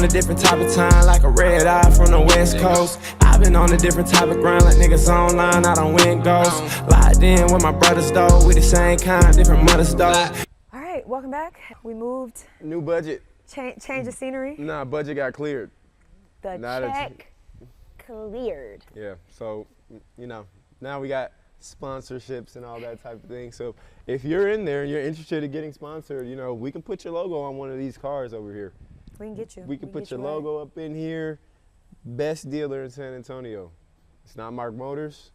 on a different type of time, like a red eye from the West Coast. I've been on a different type of grind, like niggas online, I don't win ghosts. Locked in with my brothers though, we the same kind, different mothers though. All right, welcome back. We moved. New budget. Change of scenery. Nah, budget got cleared. The check cleared. Yeah, so, you know, now we got sponsorships and all that type of thing. So if you're in there and you're interested in getting sponsored, you know, we can put your logo on one of these cars over here. We can get you. We can put your logo up in here. Best dealer in San Antonio. It's not Mark Motors.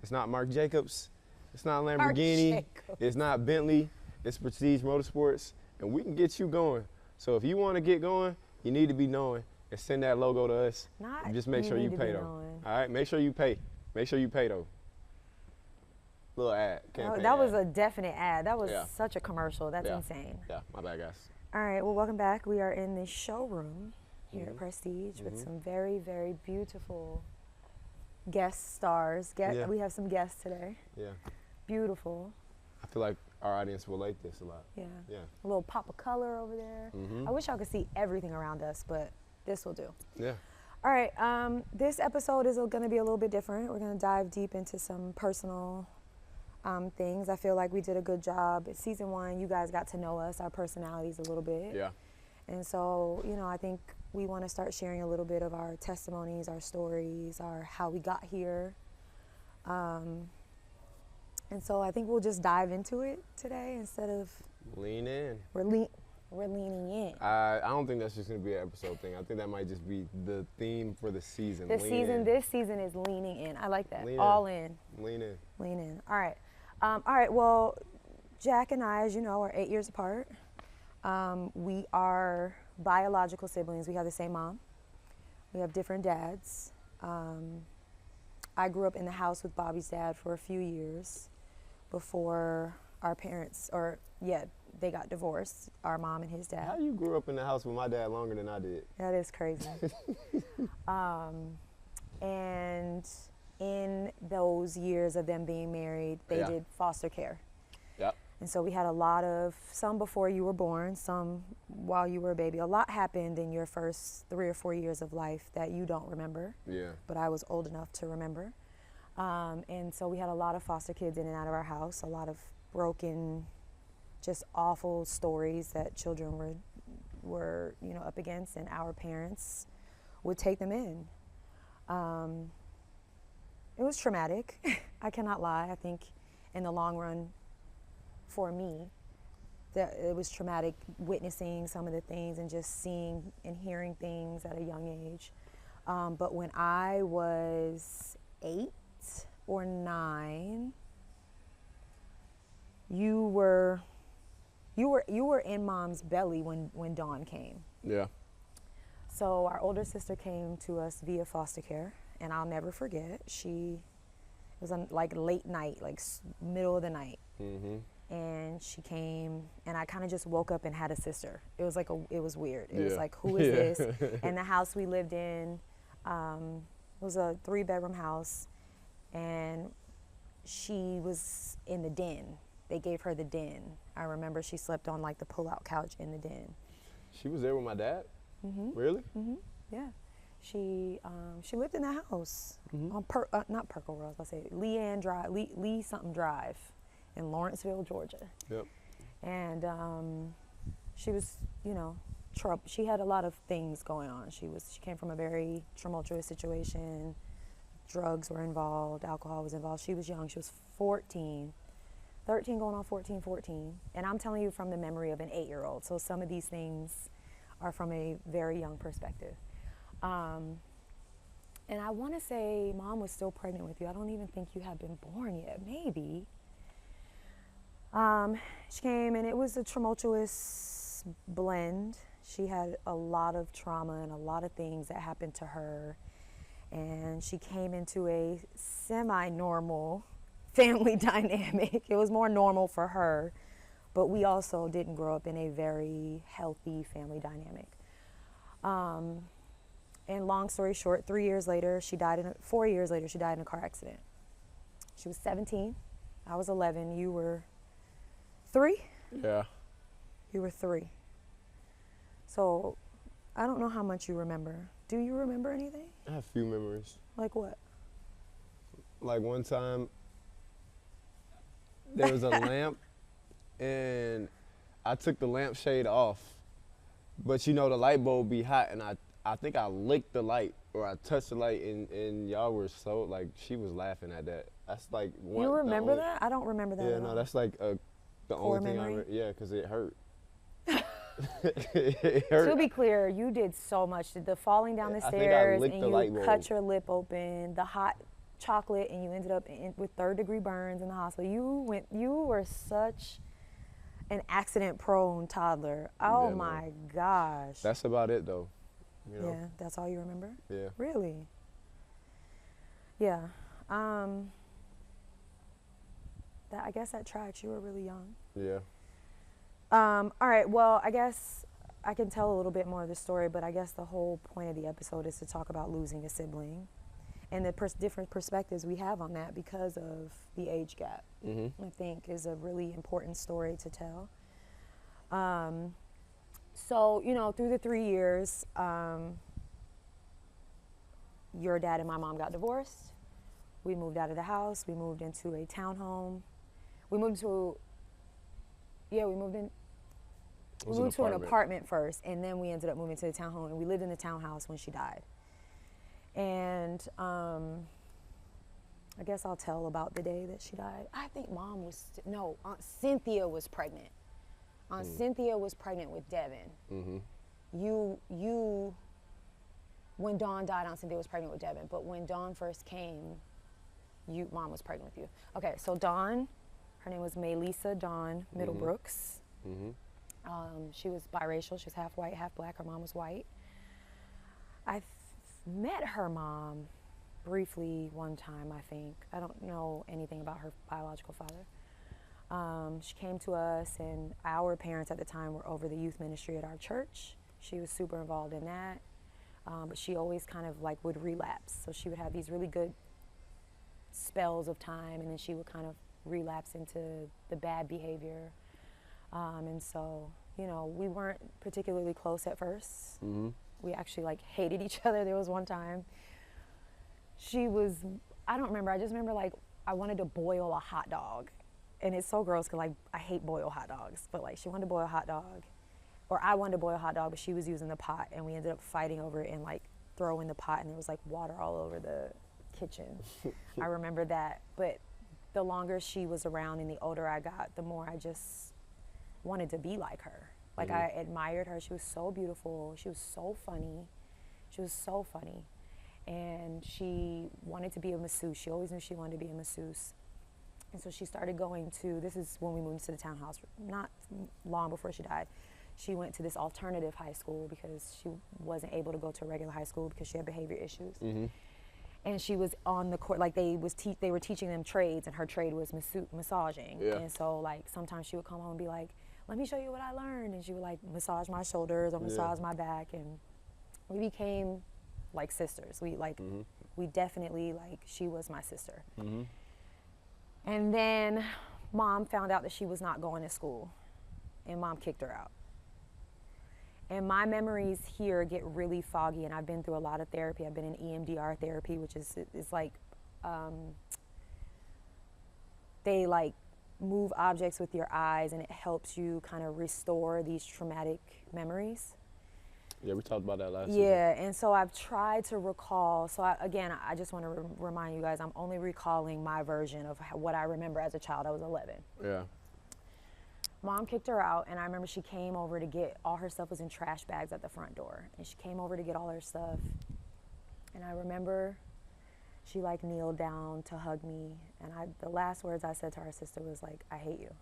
It's not Mark Jacobs. It's not Lamborghini. It's not Bentley. It's Prestige Motorsports. And we can get you going. So if you want to get going, you need to be knowing and send that logo to us. And just make sure you pay though. All right, make sure you pay. Make sure you pay though. Little ad. That was a definite ad. That was such a commercial. That's insane. Yeah, my bad, guys. All right, well, welcome back. We are in the showroom here at Prestige with some very, very beautiful guest stars. We have some guests today. Yeah. Beautiful. I feel like our audience will like this a lot. Yeah. Yeah. A little pop of color over there. I wish y'all could see everything around us, but this will do. Yeah. All right, this episode is going to be a little bit different. We're going to dive deep into some personal things. I feel like we did a good job. Season 1, you guys got to know us, our personalities a little bit. Yeah. And so, you know, I think we want to start sharing a little bit of our testimonies, our stories, how we got here. And so I think we'll just dive into it today instead of lean in. We're leaning in. I don't think that's just going to be an episode thing. I think that might just be the theme for the season. This season is leaning in. I like that. All in. Lean in. Lean in. All right. All right. Well, Jack and I, as you know, are 8 years apart. We are biological siblings. We have the same mom. We have different dads. I grew up in the house with Bobby's dad for a few years before our parents, they got divorced, our mom and his dad. How you grew up in the house with my dad longer than I did? That is crazy. And in those years of them being married, they did foster care. Yep. And so we had some before you were born, some while you were a baby. A lot happened in your first 3 or 4 years of life that you don't remember. Yeah. But I was old enough to remember. And so we had a lot of foster kids in and out of our house, a lot of broken, just awful stories that children were up against, and our parents would take them in. It was traumatic. I cannot lie. I think in the long run, for me, that it was traumatic witnessing some of the things and just seeing and hearing things at a young age. But when I was 8 or 9, you were in Mom's belly when Dawn came. Yeah. So our older sister came to us via foster care, and I'll never forget. It was on like late night, like middle of the night. And she came, and I kind of just woke up and had a sister. It was like it was weird. It was like, who is this? And the house we lived in, it was a 3-bedroom house, and she was in the den. They gave her the den. I remember she slept on like the pull-out couch in the den. She was there with my dad? Really? Yeah. She lived in the house on not Perkle Road, let's say Leanne Drive, Lee something Drive in Lawrenceville, Georgia. Yep. And she was, she had a lot of things going on. She came from a very tumultuous situation. Drugs were involved, alcohol was involved. She was young. She was 13 going on 14. And I'm telling you from the memory of an 8-year-old. So some of these things are from a very young perspective. And I want to say Mom was still pregnant with you. I don't even think you had been born yet, maybe. She came, and it was a tumultuous blend. She had a lot of trauma and a lot of things that happened to her. And she came into a semi-normal family dynamic. It was more normal for her, but we also didn't grow up in a very healthy family dynamic. And long story short, 4 years later, she died in a car accident. She was 17. I was 11. You were 3? Yeah. You were 3. So I don't know how much you remember. Do you remember anything? I have a few memories. Like what? Like one time, there was a lamp, and I took the lampshade off, but you know the light bulb be hot, and I think I licked the light, or I touched the light, and y'all were so, like, she was laughing at that. That's like one. You remember that? I don't remember that Yeah, at no, all. that's like the Core only thing I memory? remember. Yeah, because it hurt. It hurt. To be clear, you did so much. The falling down the I think I stairs licked and the light you bulb. cut your lip open, the hot chocolate, and you ended up with third-degree burns in the hospital. You were such an accident-prone toddler. Oh Yeah, my gosh. That's about it, though. You know? Yeah, that's all you remember? Yeah. Really? Yeah. I guess that tracks. You were really young. Yeah. All right, well, I guess I can tell a little bit more of the story, but I guess the whole point of the episode is to talk about losing a sibling and the different perspectives we have on that because of the age gap. Mm-hmm. I think is a really important story to tell. So, you know, through the 3 years, your dad and my mom got divorced. We moved out of the house. We moved into a townhome. We moved to an apartment first, and then we ended up moving to the townhome, and we lived in the townhouse when she died. And I guess I'll tell about the day that she died. I think Mom was, Aunt Cynthia was pregnant. Aunt Cynthia was pregnant with Devin. Mm-hmm. When Dawn died, Aunt Cynthia was pregnant with Devin, but when Dawn first came, Mom was pregnant with you. Okay, so Dawn, her name was Maylisa Dawn Middlebrooks. Mm-hmm. She was biracial. She was half white, half black. Her mom was white. I met her mom briefly one time, I think. I don't know anything about her biological father. She came to us, and our parents at the time were over the youth ministry at our church. She was super involved in that, but she always kind of like would relapse. So she would have these really good spells of time, and then she would kind of relapse into the bad behavior. And so, we weren't particularly close at first. Mm-hmm. We actually like hated each other. There was one time I don't remember, I just remember like I wanted to boil a hot dog. And it's so gross because like I hate boiled hot dogs, but like she wanted to boil a hot dog, or I wanted to boil a hot dog, but she was using the pot, and we ended up fighting over it and like throwing the pot, and there was like water all over the kitchen. I remember that, but the longer she was around and the older I got, the more I just wanted to be like her. Like I admired her. She was so beautiful. She was so funny. And she wanted to be a masseuse. She always knew she wanted to be a masseuse. And so she started going to, this is when we moved to the townhouse, not long before she died. She went to this alternative high school because she wasn't able to go to a regular high school because she had behavior issues. Mm-hmm. And she was on the court, like they were teaching them trades, and her trade was massaging. Yeah. And so like sometimes she would come home and be like, let me show you what I learned. And she would like massage my shoulders or massage my back. And we became like sisters. We definitely, like, she was my sister. Mm-hmm. And then Mom found out that she was not going to school, and Mom kicked her out. And my memories here get really foggy, and I've been through a lot of therapy. I've been in EMDR therapy, which is like, they like move objects with your eyes, and it helps you kind of restore these traumatic memories. Yeah, we talked about that last season. Yeah, and so I've tried to recall. So I just want to remind you guys, I'm only recalling my version of what I remember as a child. I was 11. Yeah. Mom kicked her out, and I remember she came over to get, all her stuff was in trash bags at the front door. And she came over to get all her stuff. And I remember she like kneeled down to hug me. And the last words I said to our sister was like, I hate you.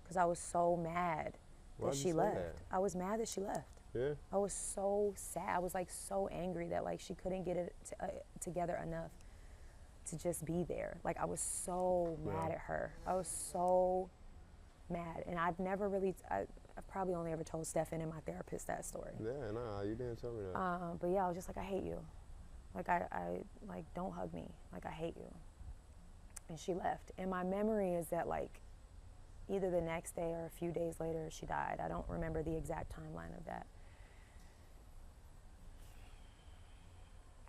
Because I was so mad that she left. I was mad that she left. Yeah. I was so sad. I was like so angry that like she couldn't get it together enough to just be there. Like I was so mad at her. I was so mad. And I've never really, I've probably only ever told Stefan and my therapist that story. Yeah, nah, you didn't tell me that. But yeah, I was just like, I hate you. Like I like, don't hug me. Like I hate you. And she left. And my memory is that like either the next day or a few days later she died. I don't remember the exact timeline of that.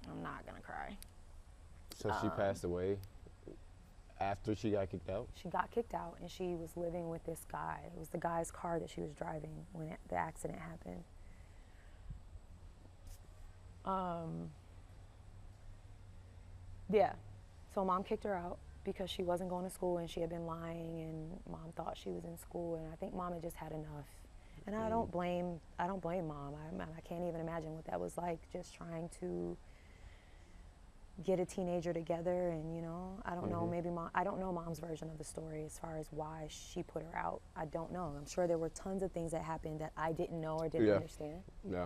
I'm not gonna cry. So she passed away after she got kicked out? She got kicked out, and she was living with this guy. It was the guy's car that she was driving when the accident happened. Yeah, so mom kicked her out because she wasn't going to school and she had been lying, and mom thought she was in school, and I think mom had just had enough. And I don't blame mom. I can't even imagine what that was like, just trying to get a teenager together, and you know, I don't know, maybe I don't know mom's version of the story as far as why she put her out. I don't know. I'm sure there were tons of things that happened that I didn't know or didn't understand. Yeah.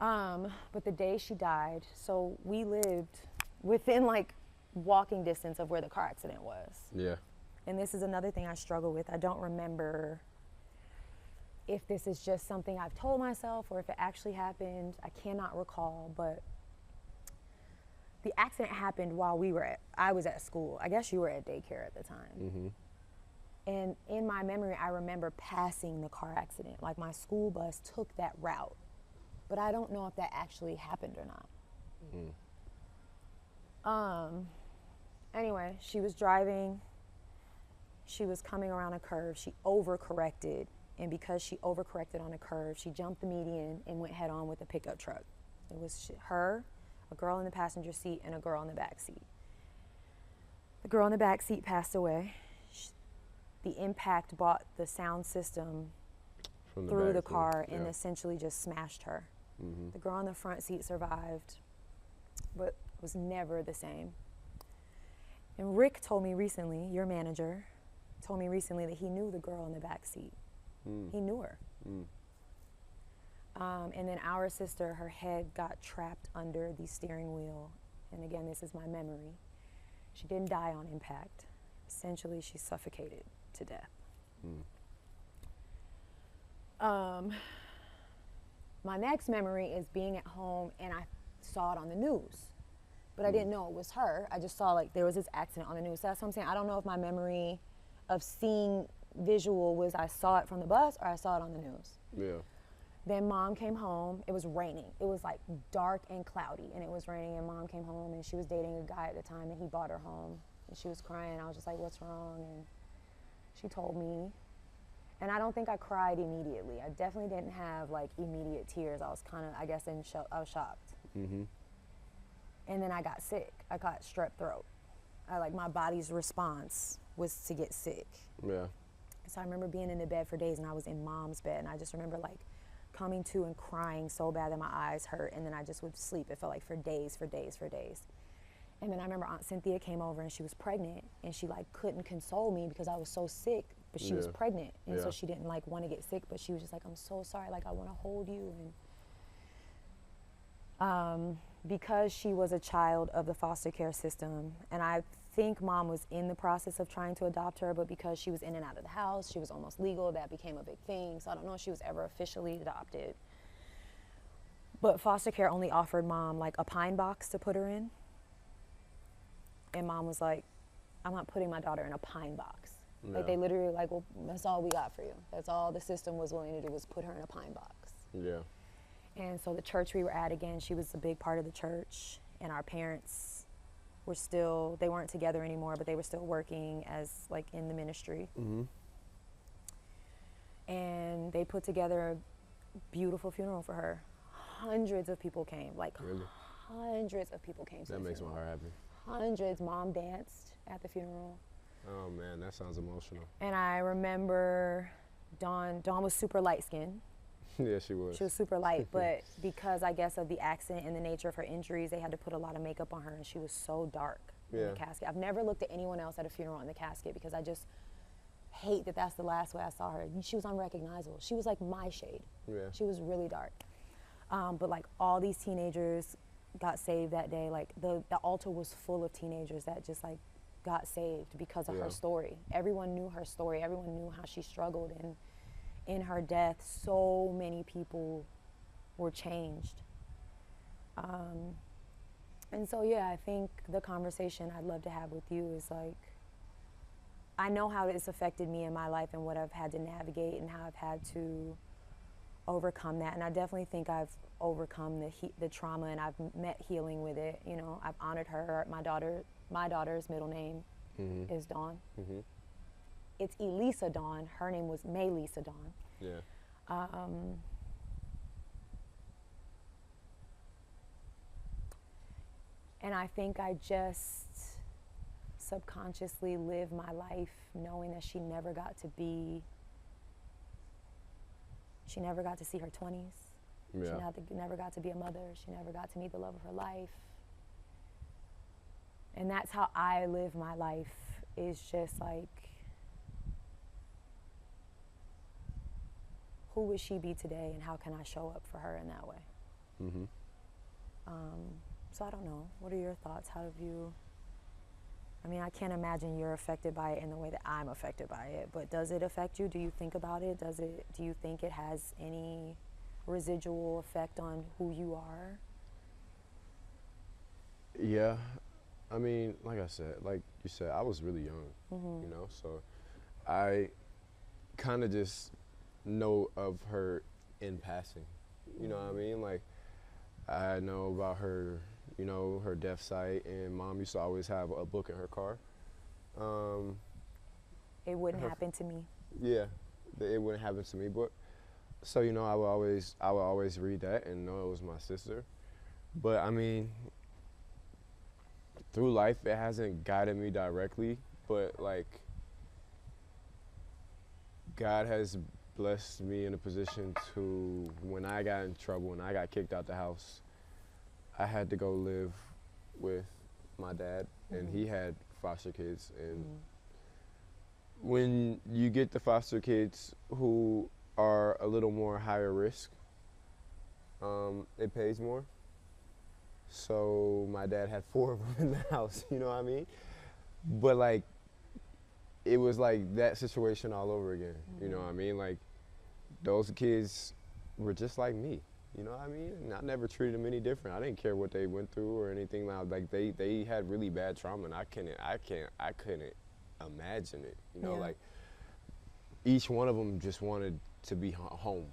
But the day she died, so we lived within like walking distance of where the car accident was. Yeah. And this is another thing I struggle with. I don't remember if this is just something I've told myself or if it actually happened. I cannot recall, but the accident happened while I was at school. I guess you were at daycare at the time. And in my memory, I remember passing the car accident. Like my school bus took that route. But I don't know if that actually happened or not. Anyway, she was driving. She was coming around a curve. She overcorrected. And because she overcorrected on a curve, she jumped the median and went head on with a pickup truck. It was her, a girl in the passenger seat, and a girl in the back seat. The girl in the back seat passed away. The impact brought the sound system through the car and essentially just smashed her. The girl in the front seat survived, but was never the same. And Rick told me recently, your manager, told me recently that he knew the girl in the back seat. He knew her. And then our sister, her head got trapped under the steering wheel. And again, this is my memory. She didn't die on impact. Essentially, she suffocated to death. My next memory is being at home and I saw it on the news. But I didn't know it was her. I just saw like there was this accident on the news. So that's what I'm saying. I don't know if my memory of seeing visual was I saw it from the bus or I saw it on the news. Yeah. Then mom came home. It was raining. It was like dark and cloudy and it was raining, and mom came home and she was dating a guy at the time and he brought her home and she was crying. I was just like, what's wrong? And she told me. And I don't think I cried immediately. I definitely didn't have like immediate tears. I was kind of, I guess, I was shocked. And then I got sick. I got strep throat. My body's response was to get sick. Yeah. So I remember being in the bed for days, and I was in mom's bed, and I just remember like coming to and crying so bad that my eyes hurt, and then I just would sleep. It felt like for days. And then I remember Aunt Cynthia came over and she was pregnant, and she like couldn't console me because I was so sick, but she was pregnant, and so she didn't like want to get sick, but she was just like, I'm so sorry, like I want to hold you. And because she was a child of the foster care system, and I think mom was in the process of trying to adopt her, but because she was in and out of the house, she was almost legal, that became a big thing. So I don't know if she was ever officially adopted. But foster care only offered mom like a pine box to put her in. And mom was like, I'm not putting my daughter in a pine box. Yeah. Like they literally were like, well, that's all we got for you. That's all the system was willing to do, was put her in a pine box. Yeah. And so the church we were at, again, she was a big part of the church, and our parents were still, they weren't together anymore, but they were still working as like in the ministry. And they put together a beautiful funeral for her. Hundreds of people came, like hundreds of people came to the funeral. That makes my heart happy. Hundreds. Mom danced at the funeral. Oh man, that sounds emotional. And I remember Dawn was super light skinned. Yeah, she was. She was super light, but because I guess of the accident and the nature of her injuries, they had to put a lot of makeup on her, and she was so dark in the casket. I've never looked at anyone else at a funeral in the casket because I just hate that that's the last way I saw her. She was unrecognizable. She was like my shade. Yeah. She was really dark. But like all these teenagers got saved that day. Like the altar was full of teenagers that just like got saved because of her story. Everyone knew her story. Everyone knew how she struggled, and in her death, so many people were changed. And so, yeah, I think the conversation I'd love to have with you is like, I know how it's affected me in my life and what I've had to navigate and how I've had to overcome that. And I definitely think I've overcome the trauma, and I've met healing with it. You know, I've honored her. My daughter's middle name is Dawn. It's Elisa Dawn. Her name was Maylisa Dawn. Yeah. And I think I just subconsciously live my life knowing that she never got to see her 20s. Yeah. She never got to be a mother. She never got to meet the love of her life. And that's how I live my life, is just like, who would she be today, and how can I show up for her in that way? So I don't know. What are your thoughts? How have you... I mean, I can't imagine you're affected by it in the way that I'm affected by it, but does it affect you? Do you think about it? Do you think it has any residual effect on who you are? Yeah. I mean, like I said, like you said, I was really young, you know, so I kind of just know of her in passing, you know what I mean? Like, I know about her, you know, her death site, and Mom used to always have a book in her car. It wouldn't happen to me. Yeah, it wouldn't happen to me, but so, you know, I would always read that and know it was my sister. But I mean, through life, it hasn't guided me directly, but like, God has blessed me in a position to, when I got in trouble, when I got kicked out the house, I had to go live with my dad, and he had foster kids. And when you get the foster kids who are a little more higher risk, it pays more. So my dad had 4 of them in the house, you know what I mean? But like, it was like that situation all over again, you know what I mean? Like, those kids were just like me, you know what I mean? And I never treated them any different. I didn't care what they went through or anything. Like, they had really bad trauma, and I couldn't imagine it, you know? Like, each one of them just wanted to be home,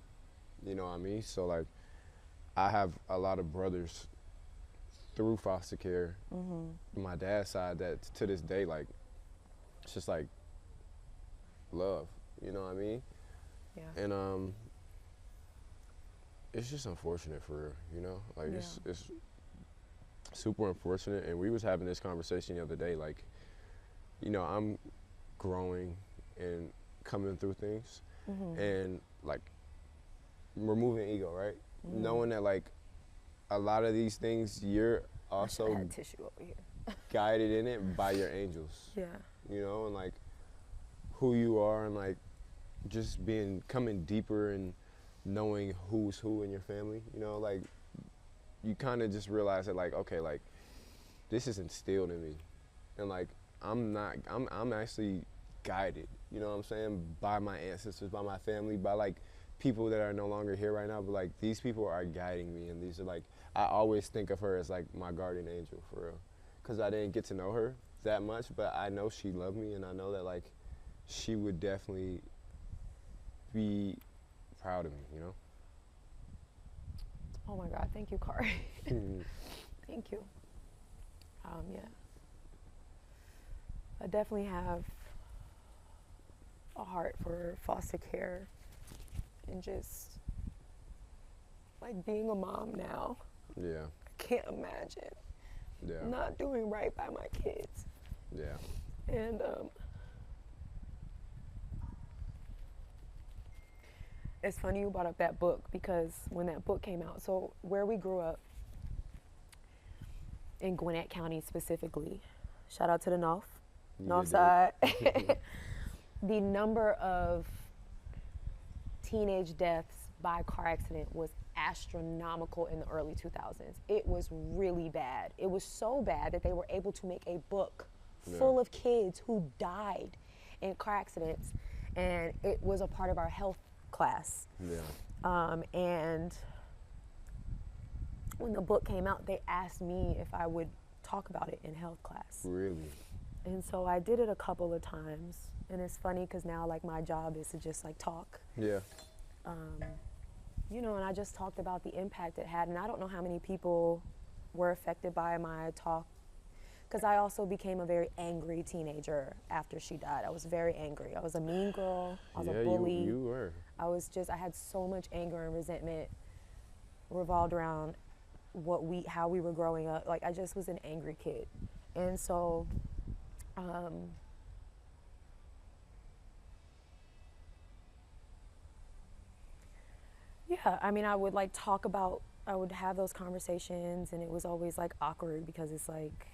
you know what I mean? So like, I have a lot of brothers through foster care, my dad's side, that to this day, like, it's just like love, you know what I mean? Yeah. And it's just unfortunate for real, you know? Like, it's super unfortunate. And we was having this conversation the other day, like, you know, I'm growing and coming through things, and like, removing ego, right? Knowing that, like, a lot of these things, you're also I had tissue over here. guided in it by your angels. Yeah. You know, and like, who you are, and like, just coming deeper and knowing who's who in your family, you know, like, you kind of just realize that, like, okay, like, this is instilled in me, and like, I'm actually guided, you know what I'm saying, by my ancestors, by my family, by like people that are no longer here right now, but like, these people are guiding me, and these are like, I always think of her as like my guardian angel, for real, because I didn't get to know her that much, but I know she loved me, and I know that like, she would definitely be proud of me, you know? Oh my God, thank you, Kari. Thank you. Yeah. I definitely have a heart for foster care, and just like being a mom now. Yeah. I can't imagine not doing right by my kids. Yeah. And it's funny you brought up that book, because when that book came out, so where we grew up in Gwinnett County specifically, shout out to the North Side, the number of teenage deaths by car accident was astronomical in the early 2000s. It was really bad. It was so bad that they were able to make a book full of kids who died in car accidents, and it was a part of our health class. And when the book came out, they asked me if I would talk about it in health class. Really? And so I did it a couple of times, and it's funny because now like my job is to just like talk. you know, and I just talked about the impact it had, and I don't know how many people were affected by my talk, because I also became a very angry teenager after she died. I was very angry. I was a mean girl. I was a bully. You were. I had so much anger and resentment revolved around how we were growing up. Like, I just was an angry kid. And so, yeah, I mean, I would have those conversations, and it was always like awkward, because it's like,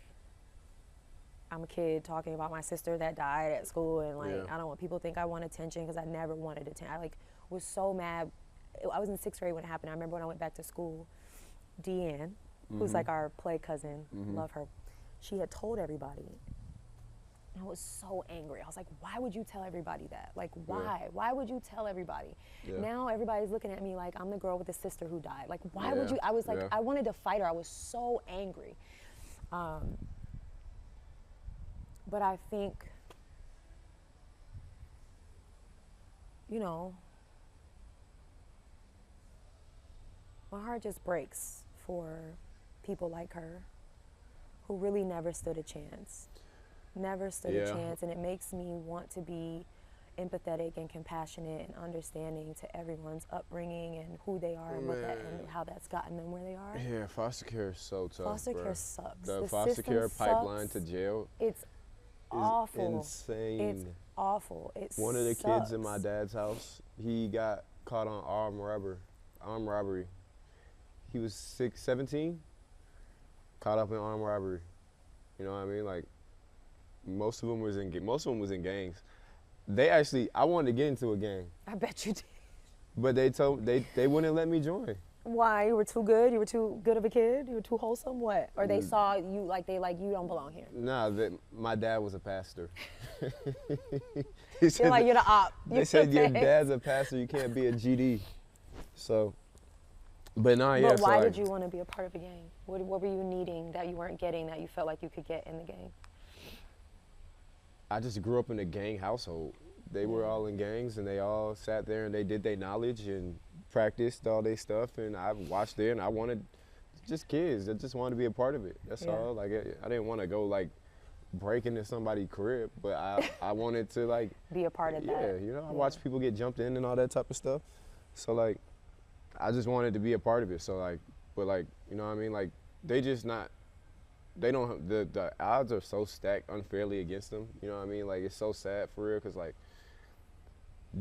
I'm a kid talking about my sister that died at school, and like, I don't want people to think I want attention, because I never wanted attention. I like was so mad. I was in 6th grade when it happened. I remember when I went back to school, Deanne, who's like our play cousin, love her, she had told everybody. I was so angry. I was like, why would you tell everybody that? Like, why? Yeah. Why would you tell everybody? Yeah. Now everybody's looking at me like I'm the girl with the sister who died. Like, why would you? I was like, I wanted to fight her. I was so angry. But I think, you know, my heart just breaks for people like her who really never stood a chance. Never stood a chance, and it makes me want to be empathetic and compassionate and understanding to everyone's upbringing and who they are and how that's gotten them where they are. Yeah, foster care is so tough. Foster care sucks. The foster care pipeline to jail. It's awful. Insane. It's awful. It's one of the kids in my dad's house, he got caught on armed robbery. He was 17, caught up in armed robbery. You know what I mean? Like, most of them was in gangs. I wanted to get into a gang. I bet you did. But they wouldn't let me join. Why? You were too good? You were too good of a kid? You were too wholesome? What? Or they saw you like you don't belong here? Nah, my dad was a pastor. You're like, you're the op. They said your dad's a pastor, you can't be a GD. So, but no, yeah. But why did you want to be a part of a gang? What were you needing that you weren't getting that you felt like you could get in the gang? I just grew up in a gang household. They were all in gangs, and they all sat there and they did their knowledge and practiced all their stuff, and I watched it, and I wanted, just kids that just wanted to be a part of it. That's all. Like, I didn't want to go like break into somebody's crib, but I wanted to like be a part of that. Yeah, you know, I watched people get jumped in and all that type of stuff. So like, I just wanted to be a part of it. So like, but like, you know what I mean? Like, the odds are so stacked unfairly against them. You know what I mean? Like, it's so sad for real, because like,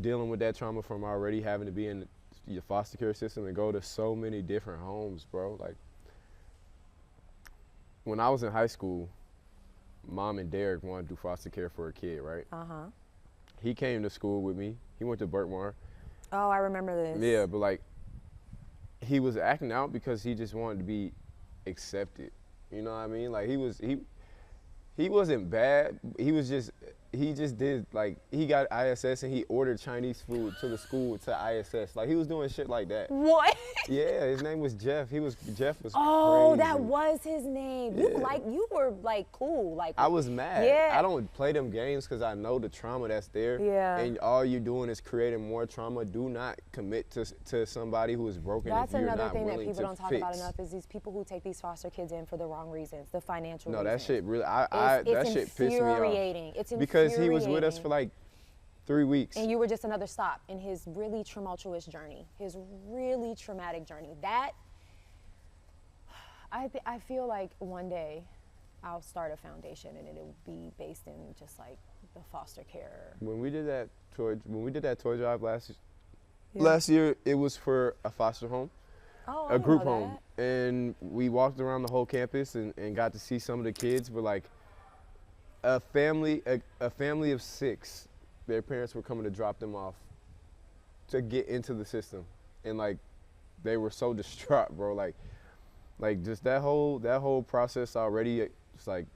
dealing with that trauma from already having to be in your foster care system and go to so many different homes, bro. Like, when I was in high school, Mom and Derek wanted to do foster care for a kid, right? He came to school with me. He went to Berkmar. Oh, I remember this. Yeah, but like, he was acting out because he just wanted to be accepted. You know what I mean? Like, he wasn't bad. He just did, like, he got ISS and he ordered Chinese food to the school to ISS. Like, he was doing shit like that. What? Yeah, his name was Jeff. Jeff was Oh, crazy. that was his name. Yeah. You were like cool. Like, I was mad. Yeah. I don't play them games because I know the trauma that's there. Yeah. And all you're doing is creating more trauma. Do not commit to somebody who is broken. That's if you're another not thing that willing people to don't talk fix. about enough is these people who take these foster kids in for the wrong reasons, the financial No, reasons. that shit really, It's shit pissed me off. infuriating. It's infuriating. Because he was with us for like 3 weeks. And you were just another stop in his really tumultuous journey, his really traumatic journey. That, I feel like one day I'll start a foundation and it'll be based in just like the foster care. When we did that toy drive last year, it was for a foster home, a group home. And we walked around the whole campus and got to see some of the kids. But like, a family of 6, their parents were coming to drop them off to get into the system, and like, they were so distraught, bro. Like just that whole process already. It's like,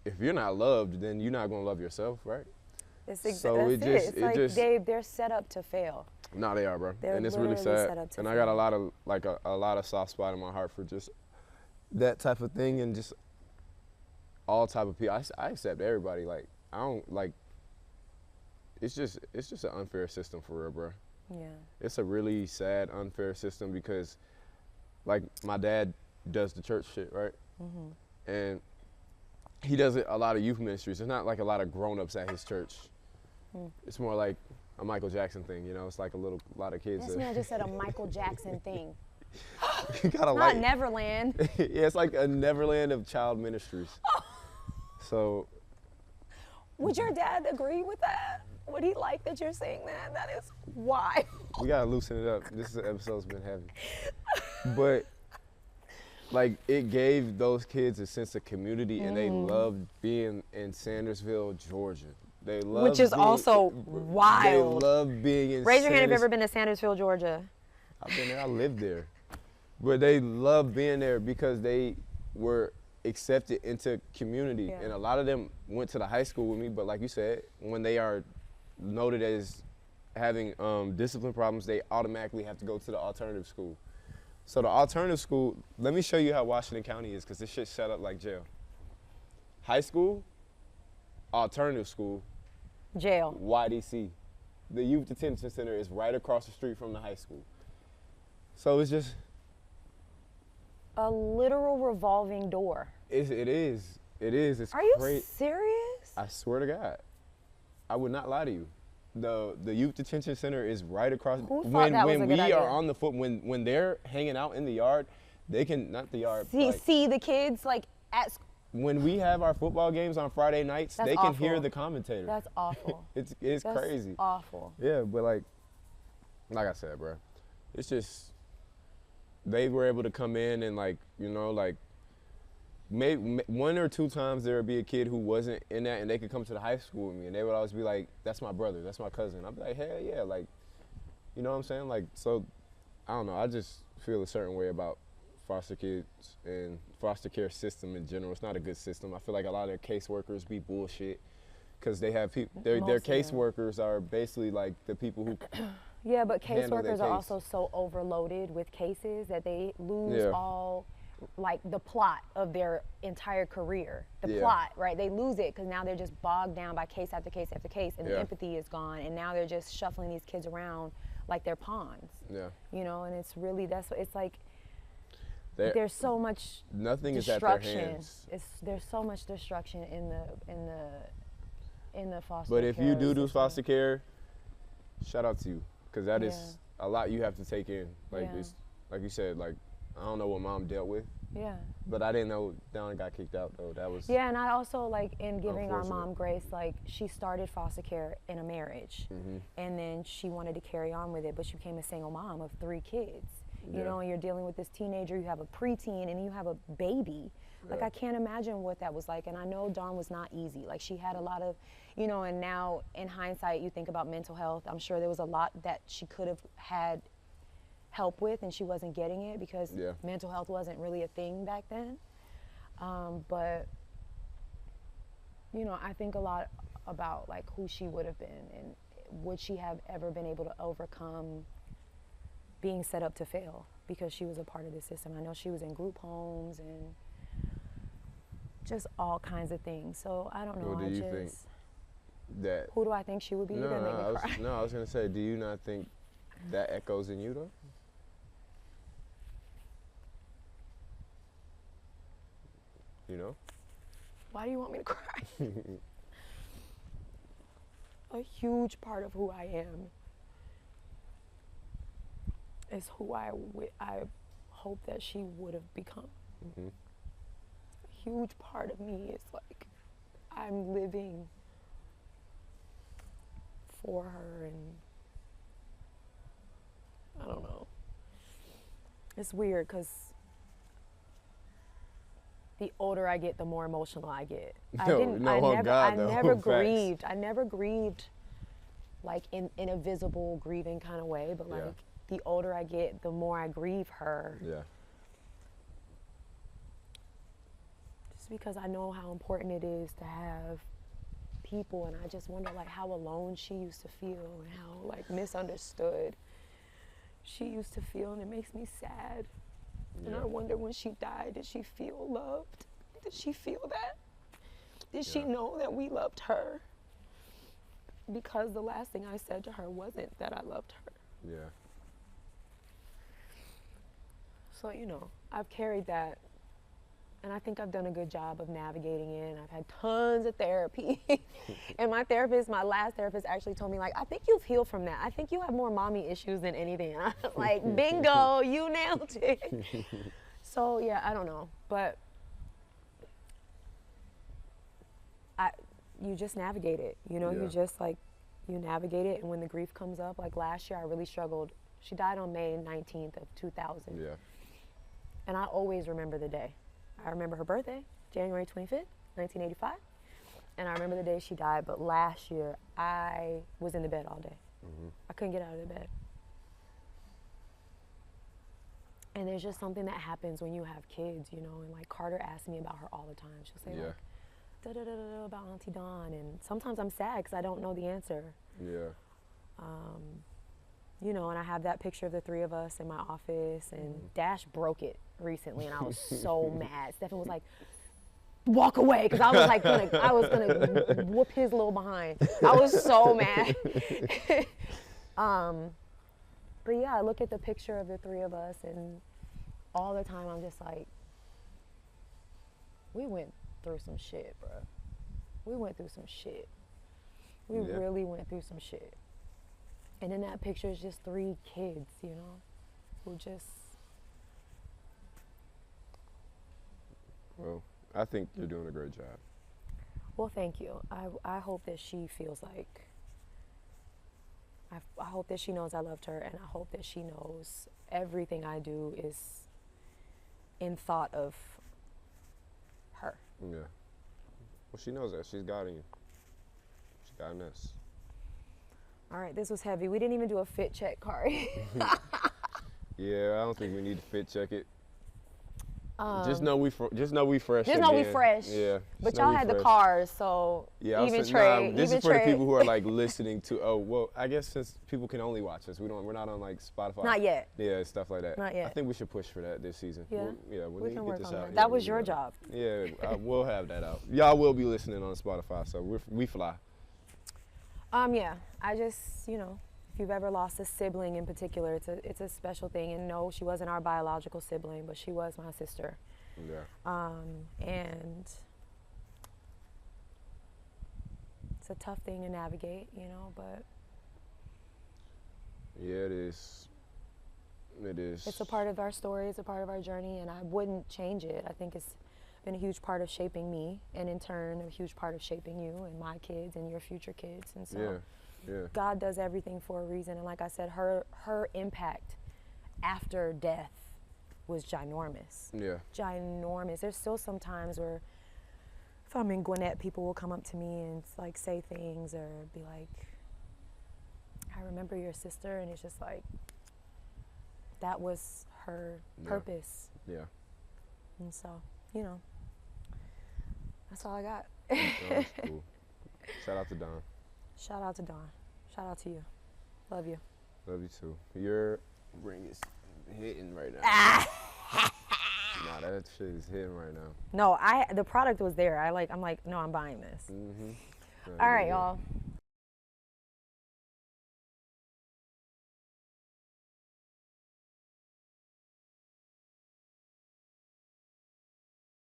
if you're not loved, then you're not gonna love yourself, right? They're set up to fail. No, they are, bro. They're and it's really set sad. up to And fail. I got a lot of soft spot in my heart for just that type of thing, and just all type of people. I accept everybody. Like, I don't like. It's just an unfair system for real, bro. Yeah. It's a really sad, unfair system because, like, my dad does the church shit, right? Mm-hmm. And he does a lot of youth ministries. There's not like a lot of grown-ups at his church. It's more like a Michael Jackson thing, you know? It's like a lot of kids. This man just said a Michael Jackson thing. You gotta Not like Neverland. Yeah, it's like a Neverland of child ministries. So. Would your dad agree with that? Would he like that you're saying that? That is why. We gotta loosen it up. This episode's been heavy. But like it gave those kids a sense of community and they loved being in Sandersville, Georgia. They loved Which is also wild. They love being in Raise your hand if you've ever been to Sandersville, Georgia. I've been there, I lived there. But they loved being there because they were accepted into community. Yeah. And a lot of them went to the high school with me, but like you said, when they are noted as having discipline problems, they automatically have to go to the alternative school. So the alternative school, let me show you how Washington County is, because this shit's set up like jail. High school, alternative school, jail. YDC. The Youth Detention Center is right across the street from the high school. So it's just a literal revolving door. It is. It's Are you crazy. serious? I swear to God. I would not lie to you. The Youth Detention Center is right across. Who thought that was a good idea? Are on the foot, when they're hanging out in the yard, they can, not the yard. See the kids like at school. When we have our football games on Friday nights, they can hear awful. the commentator. That's awful. It's That's crazy. Awful. Yeah, but like I said, bro, it's just, they were able to come in and like, you know, like maybe one or two times there would be a kid who wasn't in that and they could come to the high school with me and they would always be like, that's my brother, that's my cousin. I'd be like, hell yeah, like, you know what I'm saying? Like, so, I don't know, I just feel a certain way about foster kids and foster care system in general. It's not a good system. I feel like a lot of their caseworkers be bullshit because they have people, their caseworkers are basically like the people who yeah, but caseworkers are also so overloaded with cases that they lose all, like, the plot of their entire career. The plot, right? They lose it because now they're just bogged down by case after case after case, and the empathy is gone, and now they're just shuffling these kids around like they're pawns. Yeah. You know, and it's really, it's like, there's so much nothing destruction. Is at their hands. There's so much destruction in the foster care. But care if you do system. foster care, shout out to you, because that is a lot you have to take in. Like it's, like you said, like, I don't know what mom dealt with. Yeah. But I didn't know Downing got kicked out though. That was. Yeah, and I also, like, in giving our mom grace, like, she started foster care in a marriage, and then she wanted to carry on with it, but she became a single mom of 3 kids. You know, and you're dealing with this teenager, you have a preteen, and you have a baby. Like, I can't imagine what that was like. And I know Dawn was not easy. Like, she had a lot of, you know, and now in hindsight, you think about mental health. I'm sure there was a lot that she could have had help with, and she wasn't getting it because mental health wasn't really a thing back then. But, you know, I think a lot about, like, who she would have been and would she have ever been able to overcome being set up to fail because she was a part of the system. I know she was in group homes and just all kinds of things. So I don't know. Well, do you think that? Who do I think she would be? No, I was gonna say, do you not think that echoes in you though? You know? Why do you want me to cry? A huge part of who I am is who I hope that she would have become. A huge part of me is like, I'm living for her, and I don't know. It's weird because the older I get, the more emotional I get. I never grieved. I never grieved like in a visible grieving kind of way, but like the older I get, the more I grieve her. Yeah. Just because I know how important it is to have people, and I just wonder like how alone she used to feel and how like misunderstood she used to feel, and it makes me sad. And I wonder when she died, did she feel loved? Did she feel that? Did she know that we loved her? Because the last thing I said to her wasn't that I loved her. Yeah. So, you know, I've carried that, and I think I've done a good job of navigating it, and I've had tons of therapy. And my last therapist actually told me, like, I think you've healed from that. I think you have more mommy issues than anything. And I was like, bingo, you nailed it. So, yeah, I don't know. But you just navigate it, you know? Yeah. You just, like, you navigate it, and when the grief comes up, like last year I really struggled. She died on May 19th of 2000. Yeah. And I always remember the day. I remember her birthday, January 25th, 1985. And I remember the day she died, but last year I was in the bed all day. Mm-hmm. I couldn't get out of the bed. And there's just something that happens when you have kids, you know, and like Carter asks me about her all the time. She'll say like, da-da-da-da-da about Auntie Dawn, and sometimes I'm sad because I don't know the answer. Yeah. You know, and I have that picture of the three of us in my office, and Dash broke it recently, and I was so mad. Stephen was like, walk away, because I was gonna whoop his little behind. I was so mad. But yeah, I look at the picture of the three of us, and all the time I'm just like, we went through some shit, bro. We went through some shit. We really went through some shit. And in that picture is just three kids, you know, who just. Well, I think you're doing a great job. Well, thank you. I hope that she feels like. I hope that she knows I loved her, and I hope that she knows everything I do is in thought of her. Yeah. Well, she knows that. She's guiding you. She's guiding us. All right, this was heavy. We didn't even do a fit check, Kari. Yeah, I don't think we need to fit check it. Just know we fresh. Just know we fresh. Yeah. But y'all had the cars, so yeah, even Trey. This is for the people who are like listening to. Oh, well, I guess since people can only watch us, we're not on like Spotify. Not yet. Yeah, stuff like that. Not yet. I think we should push for that this season. Yeah. We can need work to get this on out. that. Yeah, That was your job. Yeah, we'll have that out. Y'all will be listening on Spotify, so we fly. Yeah, I just, you know, if you've ever lost a sibling in particular, it's a special thing. And no, she wasn't our biological sibling, but she was my sister. Yeah. And it's a tough thing to navigate, you know, but. Yeah, it is. It is. It's a part of our story, it's a part of our journey, and I wouldn't change it. I think it's been a huge part of shaping me, and in turn, a huge part of shaping you and my kids and your future kids. And so God does everything for a reason. And like I said, her impact after death was ginormous. Yeah. Ginormous. There's still some times where if I'm in Gwinnett, people will come up to me and like say things or be like, I remember your sister, and it's just like, that was her purpose. Yeah. And so, you know, that's all I got. That's cool. Shout out to Don. Shout out to Dawn. Shout out to you. Love you. Love you too. Your ring is hitting right now. Nah, that shit is hitting right now. No, the product was there. I'm like, no, I'm buying this. Mm-hmm. All right, y'all.